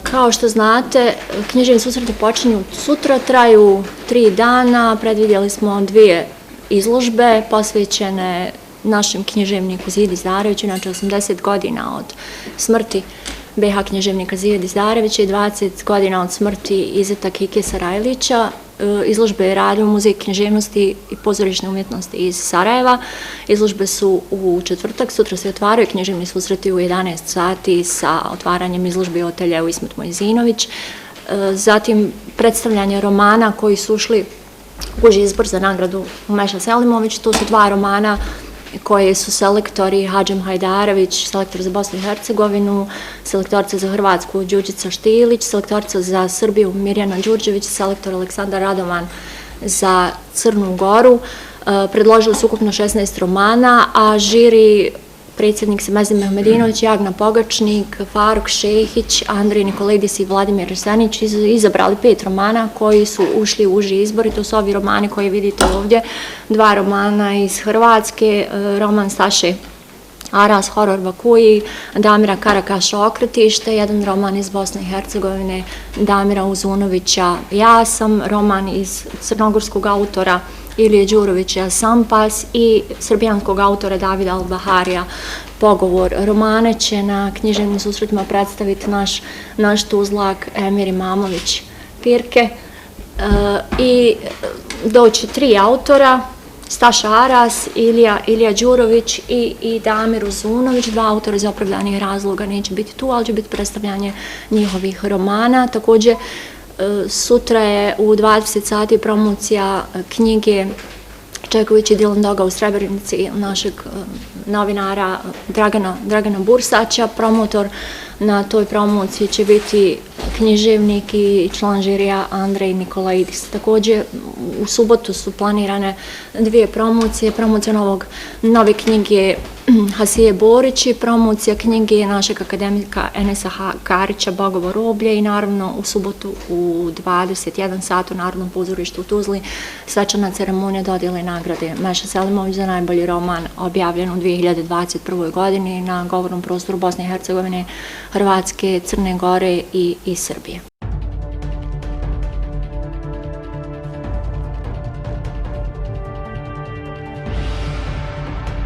Kao što znate, književni susreti počinju sutra, traju 3 dana, predvidjeli smo 2 izložbe posvećene našem književniku Zidi Zdareviću, znači 80 godina od smrti BiH književnika Zide Zdarevića i 20 godina od smrti Izeta Kike Sarajlića. Izložbe rade u Muzeju književnosti i pozorišne umjetnosti iz Sarajeva. Izložbe su u četvrtak, sutra se otvaraju književni susreti u 11 sati sa otvaranjem izložbe u ateljeu Ismet Mojzinović. Zatim predstavljanje romana koji su ušli u uži izbor za nagradu Meša Selimović. Tu su 2 romana koje su selektori Hadžem Hajdarević, selektor za Bosnu i Hercegovinu, selektorica za Hrvatsku Đurđica Štilić, selektorica za Srbiju Mirjana Đurđević, selektor Aleksandar Radovan za Crnu Goru. Predložili su ukupno 16 romana, a žiri predsjednik Semezin Mehmedinović, Jagna Pogačnik, Faruk Šehić, Andrej Nikolidis i Vladimir Arsenić izabrali 5 romana koji su ušli u uži izbor i to su ovi romani koji vidite ovdje. 2 romana iz Hrvatske, roman Staše Aras, Horor Vakuji, Damira Karakaša Okretište, 1 roman iz Bosne i Hercegovine, Damira Uzunovića Ja sam, roman iz crnogorskog autora Ilije Đurovića Sampas i srbijanskog autora Davida Al-Baharija Pogovor. Romane će na književnim susretima predstaviti naš tuzlak Emir Imamović Pirke i doći 3 autora, Staša Aras, Ilija Đurović i Damir Uzunović. 2 autora iz opravdanih razloga neće biti tu, ali će biti predstavljanje njihovih romana. Također, sutra je u 20 sati promocija knjige Čeković i Dilan Doga u Srebrenici našeg novinara Dragana Bursaća. Promotor na toj promociji će biti književnik i član žirija Andrej Nikolaidis. Također u subotu su planirane 2 promocije, promocija nove knjige Hasije Borić i promocija knjige našeg akademika Enesa Karića Bogovo roblje i naravno u subotu u 21 sat u Narodnom pozorištu u Tuzli svečana ceremonija dodjele nagrade Meša Selimović za najbolji roman objavljen u 2021. godini na govornom prostoru Bosne i Hercegovine, Hrvatske, Crne Gore i Srbije.